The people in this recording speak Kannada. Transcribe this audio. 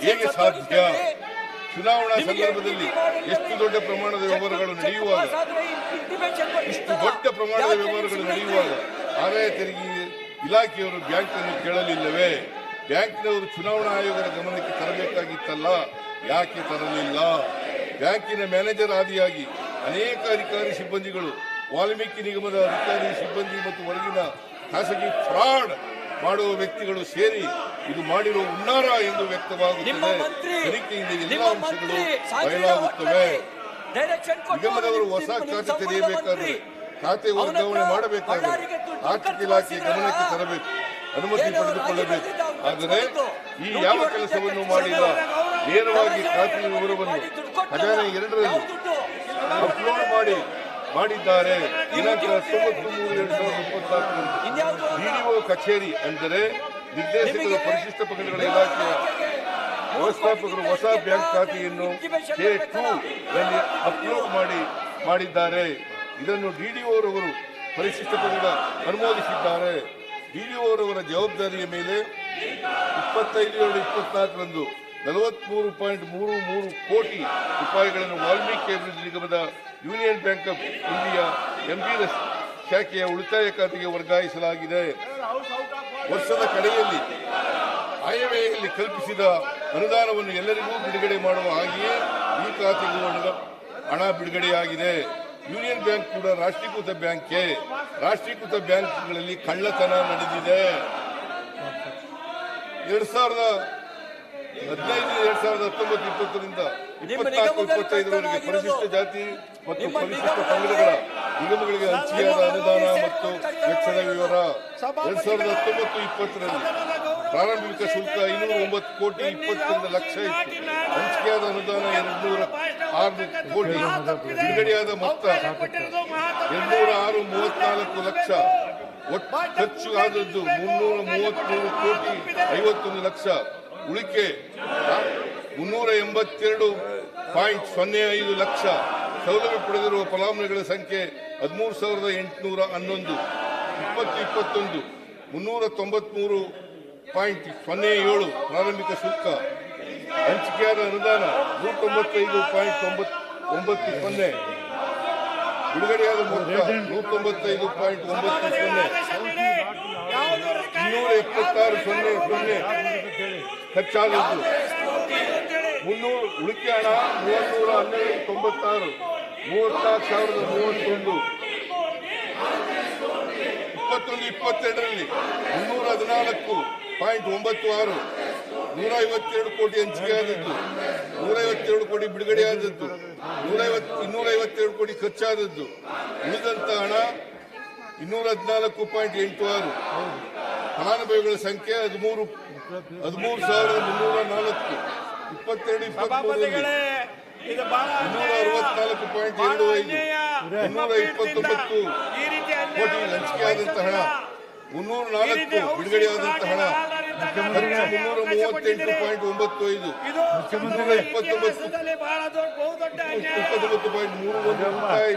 ಹೇಗೆ ಸಾಧ್ಯ? ಚುನಾವಣಾ ಸಂದರ್ಭದಲ್ಲಿ ಎಷ್ಟು ದೊಡ್ಡ ಪ್ರಮಾಣದ ವ್ಯವಹಾರಗಳು ನಡೆಯುವಾಗ, ಇಷ್ಟು ದೊಡ್ಡ ಪ್ರಮಾಣದ ವ್ಯವಹಾರಗಳು ನಡೆಯುವಾಗ ಆದಾಯ ತೆರಿಗೆ ಇಲಾಖೆಯವರು ಬ್ಯಾಂಕ್ ಅನ್ನು ಕೇಳಲಿಲ್ಲವೇ? ಬ್ಯಾಂಕ್ನವರು ಚುನಾವಣಾ ಆಯೋಗದ ಗಮನಕ್ಕೆ ತರಬೇಕಾಗಿತ್ತಲ್ಲ, ಯಾಕೆ ತರಲಿಲ್ಲ? ಬ್ಯಾಂಕಿನ ಮ್ಯಾನೇಜರ್ ಆದಿಯಾಗಿ ಅನೇಕ ಅಧಿಕಾರಿ ಸಿಬ್ಬಂದಿಗಳು, ವಾಲ್ಮೀಕಿ ನಿಗಮದ ಅಧಿಕಾರಿ ಸಿಬ್ಬಂದಿ ಮತ್ತು ಹೊರಗಿನ ಖಾಸಗಿ ಫ್ರಾಡ್ ಮಾಡುವ ವ್ಯಕ್ತಿಗಳು ಸೇರಿ ಇದು ಮಾಡಿರುವ ಹುನ್ನಾರ ಎಂದು ವ್ಯಕ್ತವಾಗುತ್ತದೆ. ತನಿಖೆಯಿಂದ ಎಲ್ಲ ಅಂಶಗಳು ಬಯಲಾಗುತ್ತವೆ. ನಿಗಮದವರು ಹೊಸ ಖಾತೆ ತೆರೆಯಬೇಕಾದರೆ, ಖಾತೆ ವರ್ಗಾವಣೆ ಮಾಡಬೇಕಾದರೆ ಆರ್ಥಿಕ ಇಲಾಖೆ ಗಮನಕ್ಕೆ ತರಬೇಕು, ಅನುಮತಿ ಪಡೆದುಕೊಳ್ಳಬೇಕು. ಆದರೆ ಈ ಯಾವ ಕೆಲಸವನ್ನು ಮಾಡಿಲ್ಲ. ನೇರವಾಗಿ ಖಾತೆಯ ವಿವರವನ್ನು ಖಜಾನೆ 2ರಲ್ಲಿ ಅಪ್ಲೋಡ್ ಮಾಡಿದ್ದಾರೆ. ದಿನಾಂಕ 19/3/2024 ಡಿಡಿಒ ಕಚೇರಿ ಅಂದರೆ ನಿರ್ದೇಶಕರು ಪರಿಶಿಷ್ಟ ಪಂಗಡಗಳ ಇಲಾಖೆಯ ವ್ಯವಸ್ಥಾಪಕರು ಹೊಸ ಬ್ಯಾಂಕ್ ಖಾತೆಯನ್ನು K2 ನಲ್ಲಿ ಅಪ್ಲೋಡ್ ಮಾಡಿದ್ದಾರೆ. ಇದನ್ನು ಡಿಡಿಒರವರು ಪರಿಶಿಷ್ಟ ಪಂಗಡ ಅನುಮೋದಿಸಿದ್ದಾರೆ. ಡಿಡಿಒರವರ ಜವಾಬ್ದಾರಿಯ ಮೇಲೆ 25/7/24 43.33 ಕೋಟಿ ರೂಪಾಯಿಗಳನ್ನು ವಾಲ್ಮೀಕಿ ಅಭಿವೃದ್ಧಿ ನಿಗಮದ Union Bank of India MB ಶಾಖೆಯ ಉಳಿತಾಯ ಖಾತೆಗೆ ವರ್ಗಾಯಿಸಲಾಗಿದೆ. ವರ್ಷದ ಕಡೆಯಲ್ಲಿ ಆಯವ್ಯಯಲ್ಲಿ ಕಲ್ಪಿಸಿದ ಅನುದಾನವನ್ನು ಎಲ್ಲರಿಗೂ ಬಿಡುಗಡೆ ಮಾಡುವ ಹಾಗೆಯೇ ಈ ಖಾತೆಗೂ ಹಣ ಬಿಡುಗಡೆಯಾಗಿದೆ. ಯೂನಿಯನ್ ಬ್ಯಾಂಕ್ ಕೂಡ ರಾಷ್ಟ್ರೀಕೃತ ಬ್ಯಾಂಕೇ. ರಾಷ್ಟ್ರೀಕೃತ ಬ್ಯಾಂಕ್ಗಳಲ್ಲಿ ಕಳ್ಳತನ ನಡೆದಿದೆ. 2015-2019-2020ರಿಂದ 24-25ರವರೆಗೆ ಪರಿಶಿಷ್ಟ ಜಾತಿ ಮತ್ತು ಪರಿಶಿಷ್ಟ ಪಂಗಡಗಳ ನಿಗಮಗಳಿಗೆ ಹಂಚಿಕೆಯಾದ ಅನುದಾನ ಮತ್ತು ವೆಚ್ಚದ ವಿವರ. 2019-20ರಲ್ಲಿ ಪ್ರಾರಂಭಿಕ ಶುಲ್ಕ 509 ಕೋಟಿ 22 ಲಕ್ಷ ಇತ್ತು. ಹಂಚಿಕೆಯಾದ ಅನುದಾನ 206 ಕೋಟಿ. ಬಿಡುಗಡೆಯಾದ ಮೊತ್ತ 206.34 ಲಕ್ಷ. ಒಟ್ಟು ಖರ್ಚು ಆದದ್ದು 333 ಕೋಟಿ 51 ಲಕ್ಷ. ಉಳಿಕೆ 382.05 ಲಕ್ಷ. ಸೌಲಭ್ಯ ಪಡೆದಿರುವ ಫಲಾನುಭವಿಗಳ ಸಂಖ್ಯೆ 13,811. 2021 393.07 ಪ್ರಾರಂಭಿಕ ಶುಲ್ಕ. ಹಂಚಿಕೆಯಾದ ಅನುದಾನ 195.90. ಬಿಡುಗಡೆಯಾದ ಮೊತ್ತ 195.90. 226.00 ಖರ್ಚಾದದ್ದು. ಉಳಿಕೆ ಹಣ 312.96. 34,031. 21-22ರಲ್ಲಿ 314.96. 152 ಕೋಟಿ ಹಂಚಿಕೆಯಾದದ್ದು. 152 ಕೋಟಿ ಬಿಡುಗಡೆಯಾದದ್ದು. 252 ಕೋಟಿ ಖರ್ಚಾದದ್ದು. ಉಳಿದಂತ ಹಣ 214.86. ಫಲಾನುಭವಿಗಳ ಸಂಖ್ಯೆ 13,304. 22-23ರಲ್ಲಿ 264.25. 229 ಕೋಟಿ ಹಂಚಿಕೆಯಾದಂತ ಹಣ. 304 ಬಿಡುಗಡೆಯಾದಂತ ಹಣ. 338.95. 229.31 ರೂಪಾಯಿ.